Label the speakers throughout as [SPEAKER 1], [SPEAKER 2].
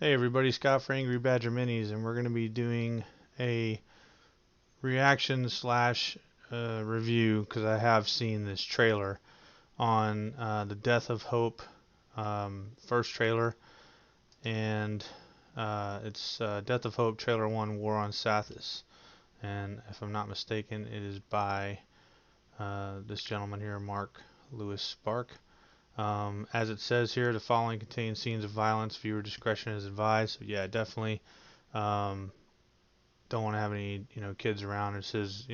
[SPEAKER 1] Hey everybody, Scott for Angry Badger Minis, and we're going to be doing a reaction slash review because I have seen this trailer on the Death of Hope first trailer, and it's Death of Hope Trailer 1 War on Sathis, and if I'm not mistaken it is by this gentleman here, Mark Lewis Spark. As it says here, the following contains scenes of violence. Viewer discretion is advised. So yeah, definitely don't want to have any kids around. It says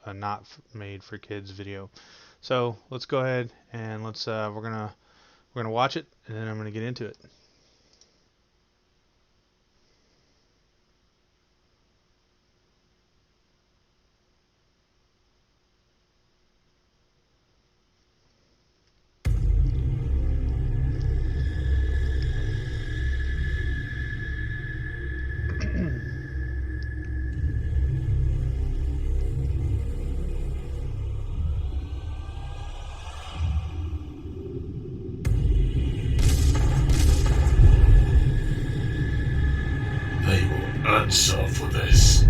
[SPEAKER 1] a not made for kids video. So let's go ahead and let's we're gonna watch it, and then I'm gonna get into it.
[SPEAKER 2] Answer for this.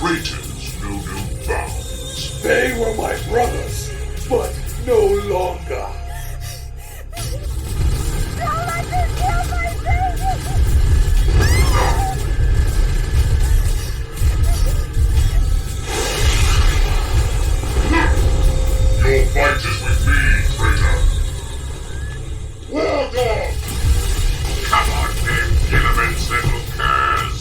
[SPEAKER 2] Traitors know no bounds.
[SPEAKER 3] They were my brothers, but no longer.
[SPEAKER 4] Don't let them kill my baby!
[SPEAKER 2] Your fight is with me, traitor. War dog! Come on, then, Gilliman's little curs.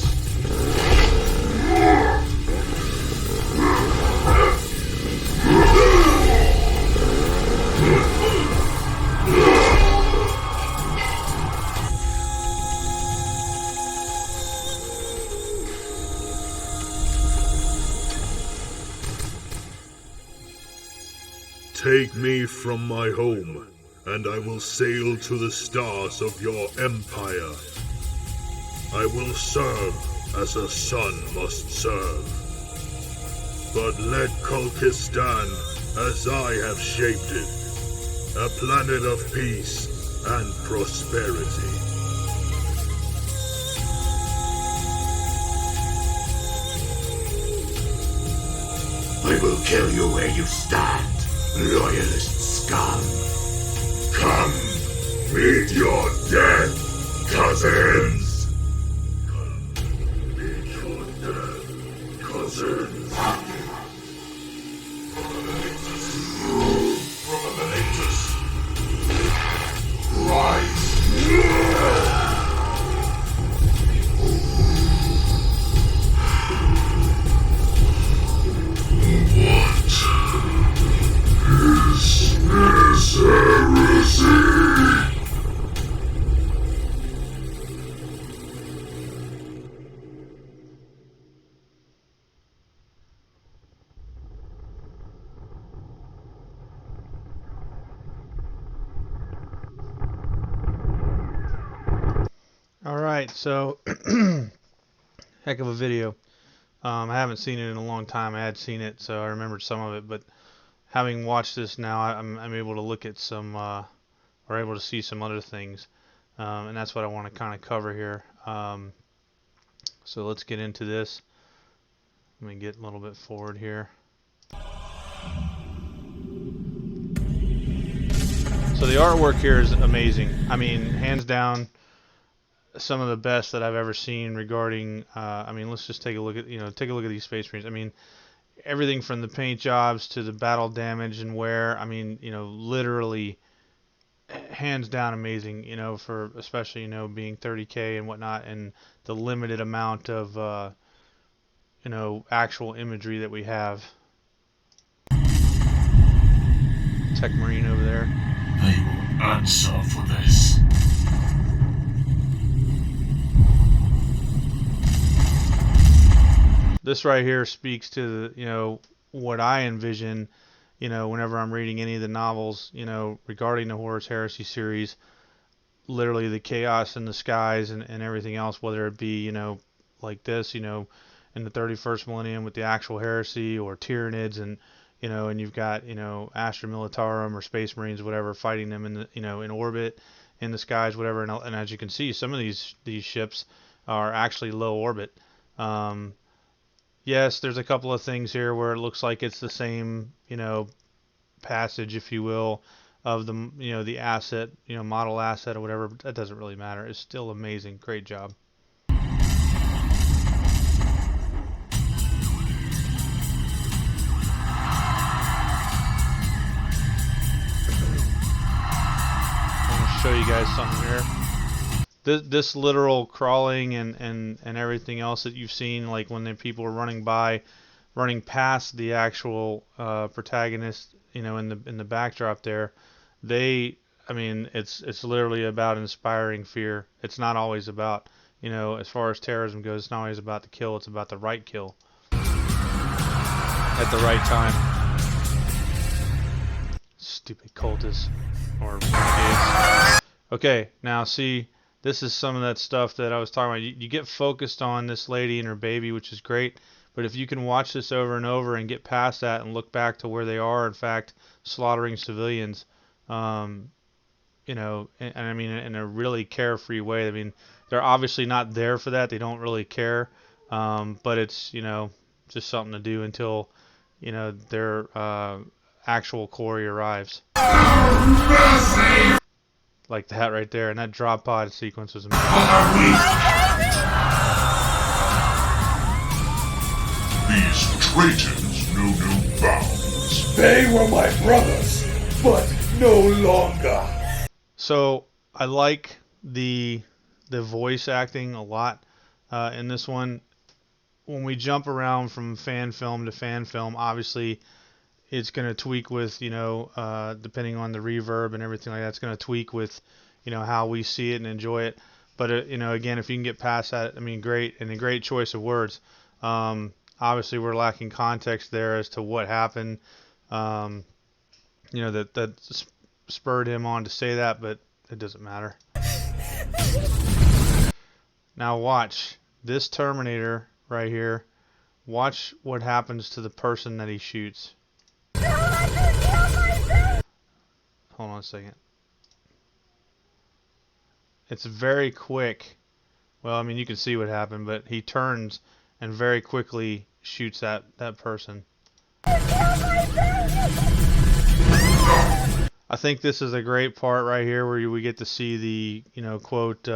[SPEAKER 5] Take me from my home, and I will sail to the stars of your empire. I will serve as a son must serve. But let Kulkis stand as I have shaped it, a planet of peace and prosperity.
[SPEAKER 2] I will kill you where you stand, loyalist scum. Come, meet your death, cousins. Come, meet your death, cousins. Promenators. Rise.
[SPEAKER 1] Alright, so heck of a video. I haven't seen it in a long time. I had seen it, so I remembered some of it, but having watched this now, I'm able to look at some, or able to see some other things, and that's what I want to kind of cover here. So let's get into this. Let me get a little bit forward here. So the artwork here is amazing. I mean, hands down, some of the best that I've ever seen regarding. I mean, let's just take a look at these Space Marines. I mean, everything from the paint jobs to the battle damage and wear. I mean, literally, hands down amazing. For especially being 30K and whatnot, and the limited amount of actual imagery that we have. Tech Marine over there.
[SPEAKER 2] They will answer for this.
[SPEAKER 1] This right here speaks to the, what I envision, whenever I'm reading any of the novels, regarding the Horus Heresy series. Literally the chaos in the skies and everything else, whether it be, like this, in the 31st millennium with the actual heresy, or Tyranids, and you've got, Astra Militarum or Space Marines, whatever, fighting them in the, in orbit, in the skies, whatever. And as you can see, some of these ships are actually low orbit. Yes, there's a couple of things here where it looks like it's the same, passage, if you will, of the, the asset, model asset or whatever. But that doesn't really matter. It's still amazing. Great job. Show you guys something here. This literal crawling and everything else that you've seen, like when the people are running past the actual protagonist, in the backdrop there, it's literally about inspiring fear. It's not always about, as far as terrorism goes, it's not always about the kill, it's about the right kill at the right time. Stupid cultists or renegades. Okay, now see, this is some of that stuff that I was talking about. You get focused on this lady and her baby, which is great, but if you can watch this over and over and get past that and look back to where they are, in fact, slaughtering civilians, and I mean in a really carefree way. I mean, they're obviously not there for that. They don't really care, but it's, just something to do until, their actual quarry arrives. Like that right there, and that drop pod sequence was amazing.
[SPEAKER 2] These traitors know no bounds.
[SPEAKER 3] They were my brothers, but no longer.
[SPEAKER 1] So I like the voice acting a lot in this one. When we jump around from fan film to fan film, obviously it's going to tweak with, depending on the reverb and everything like that, it's going to tweak with, how we see it and enjoy it. But, again, if you can get past that, I mean, great, and a great choice of words. Obviously, we're lacking context there as to what happened, that spurred him on to say that, but it doesn't matter. Now watch this Terminator right here. Watch what happens to the person that he shoots. Hold on a second. It's very quick. Well, I mean, you can see what happened, but he turns and very quickly shoots that person. I think this is a great part right here where we get to see the, quote,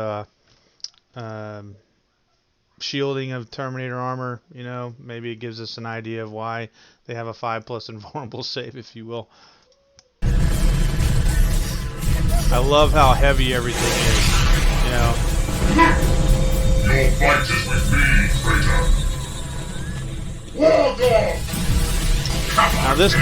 [SPEAKER 1] shielding of Terminator Armor. Maybe it gives us an idea of why they have a 5+ invulnerable save, if you will. I love how heavy everything is,
[SPEAKER 2] Your fight is with me, traitor. War dog!
[SPEAKER 1] Now this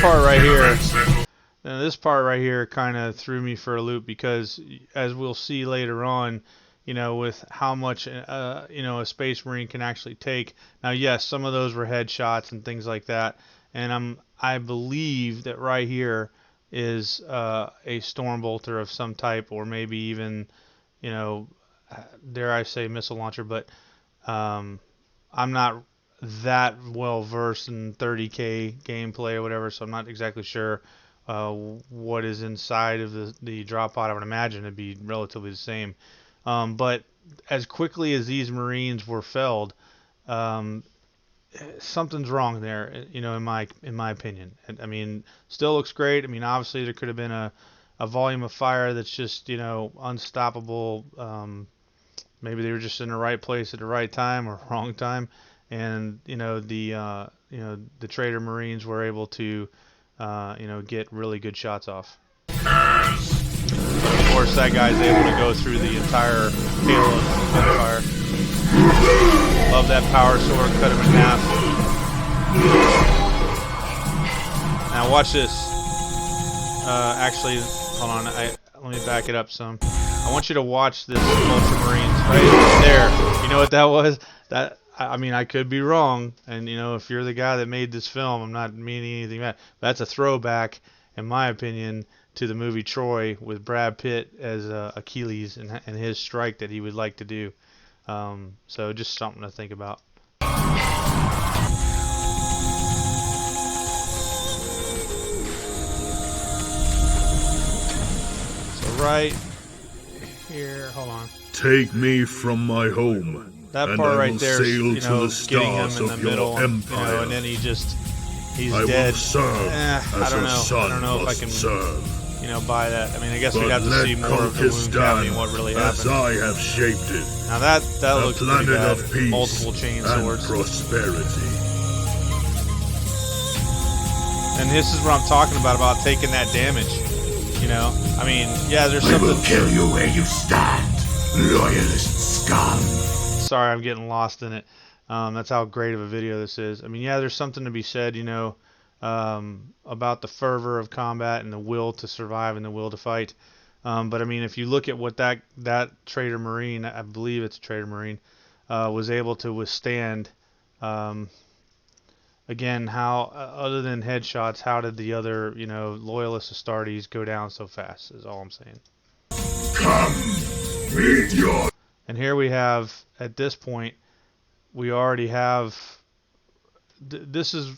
[SPEAKER 1] part right here kind of threw me for a loop, because as we'll see later on, with how much a Space Marine can actually take. Now, yes, some of those were headshots and things like that, and I believe that right here is a Stormbolter of some type, or maybe even, dare I say, missile launcher. But I'm not that well versed in 30K gameplay or whatever, so I'm not exactly sure what is inside of the drop pod. I would imagine it'd be relatively the same. But as quickly as these Marines were felled, something's wrong there, in my opinion. I mean, still looks great. I mean, obviously there could have been a volume of fire that's just, unstoppable. Maybe they were just in the right place at the right time or wrong time, and the traitor Marines were able to get really good shots off. Of course, that guy's able to go through the entire halo of fire. Love that power sword, cut him in half. Now watch this. Actually, hold on. let me back it up some. I want you to watch this Ultramarines right there. You know what that was? That, I mean, I could be wrong, and you know, if you're the guy that made this film, I'm not meaning anything bad. That's a throwback, in my opinion, to the movie Troy with Brad Pitt as Achilles and his strike that he would like to do. So just something to think about. So right here, hold on.
[SPEAKER 5] Take me from my home.
[SPEAKER 1] That
[SPEAKER 5] and
[SPEAKER 1] part
[SPEAKER 5] I
[SPEAKER 1] right
[SPEAKER 5] will
[SPEAKER 1] there,
[SPEAKER 5] sail
[SPEAKER 1] you
[SPEAKER 5] to
[SPEAKER 1] know,
[SPEAKER 5] the
[SPEAKER 1] getting him
[SPEAKER 5] stars
[SPEAKER 1] in the
[SPEAKER 5] of your
[SPEAKER 1] middle,
[SPEAKER 5] empire.
[SPEAKER 1] you know, and then he's
[SPEAKER 5] I
[SPEAKER 1] dead.
[SPEAKER 5] will serve
[SPEAKER 1] I don't know. I don't know if I can,
[SPEAKER 5] serve.
[SPEAKER 1] you know, buy that. I mean, I guess
[SPEAKER 5] But
[SPEAKER 1] we'd have to
[SPEAKER 5] let
[SPEAKER 1] see more of the wound
[SPEAKER 5] Conquistan,
[SPEAKER 1] cavity and what really
[SPEAKER 5] as
[SPEAKER 1] happened.
[SPEAKER 5] I have shaped it,
[SPEAKER 1] Now that
[SPEAKER 5] a
[SPEAKER 1] looks pretty
[SPEAKER 5] planet
[SPEAKER 1] bad.
[SPEAKER 5] of peace
[SPEAKER 1] Multiple chain
[SPEAKER 5] and
[SPEAKER 1] swords.
[SPEAKER 5] prosperity.
[SPEAKER 1] And this is what I'm talking about taking that damage. You know, I mean, yeah, there's
[SPEAKER 2] I
[SPEAKER 1] something.
[SPEAKER 2] will kill you where you stand, loyalist scum.
[SPEAKER 1] Sorry, I'm getting lost in it. That's how great of a video this is. I mean, yeah, there's something to be said, you know, about the fervor of combat and the will to survive and the will to fight. But I mean, if you look at what that Trader Marine, I believe it's a Trader Marine, was able to withstand, again, how other than headshots, how did the other, you know, loyalist Astartes go down so fast? Is all I'm saying.
[SPEAKER 2] Come, meet your...
[SPEAKER 1] And here we have, at this point, we already have. This is.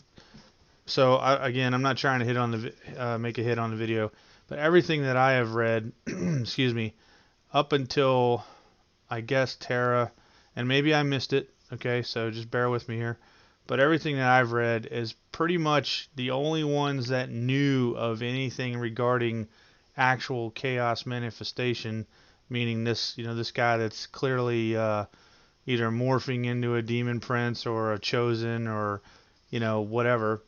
[SPEAKER 1] So again, I'm not trying to hit on the make a hit on the video, but everything that I have read, excuse me, up until I guess Terra, and maybe I missed it. Okay, so just bear with me here. But everything that I've read is pretty much the only ones that knew of anything regarding actual chaos manifestation, meaning this, you know, this guy that's clearly either morphing into a demon prince or a chosen or, you know, whatever,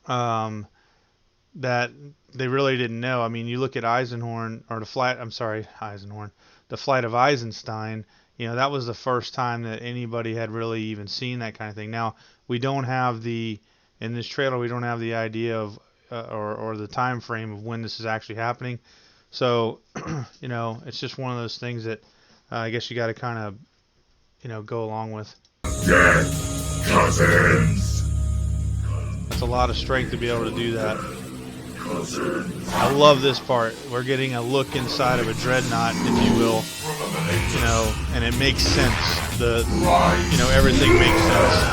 [SPEAKER 1] that they really didn't know. I mean, you look at Eisenhorn, or the flight of Eisenstein, you know, that was the first time that anybody had really even seen that kind of thing. Now, we don't have in this trailer, we don't have the idea of, or the time frame of when this is actually happening. So, you know, it's just one of those things that I guess you got to kind of, you know, go along with.
[SPEAKER 2] Dead cousins.
[SPEAKER 1] That's a lot of strength to be able to do that.
[SPEAKER 2] Cousins.
[SPEAKER 1] I love this part. We're getting a look inside of a dreadnought, if you will, you know, and it makes sense. You know, everything makes sense.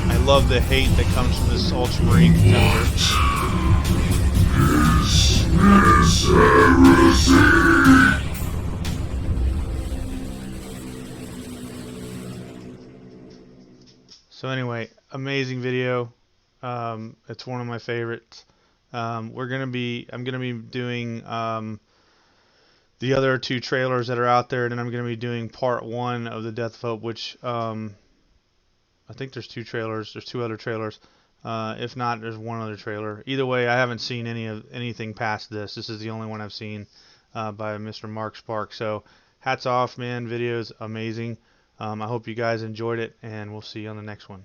[SPEAKER 1] I love the hate that comes from this Ultramarine contender. So anyway, amazing video. It's one of my favorites. I'm gonna be doing the other two trailers that are out there, and then I'm gonna be doing part 1 of the Death of Hope, which I think there's 2 trailers. There's 2 other trailers. If not, there's 1 other trailer. Either way, I haven't seen anything past this. This is the only one I've seen by Mr. Mark Spark. So hats off, man. Video's amazing. I hope you guys enjoyed it, and we'll see you on the next one.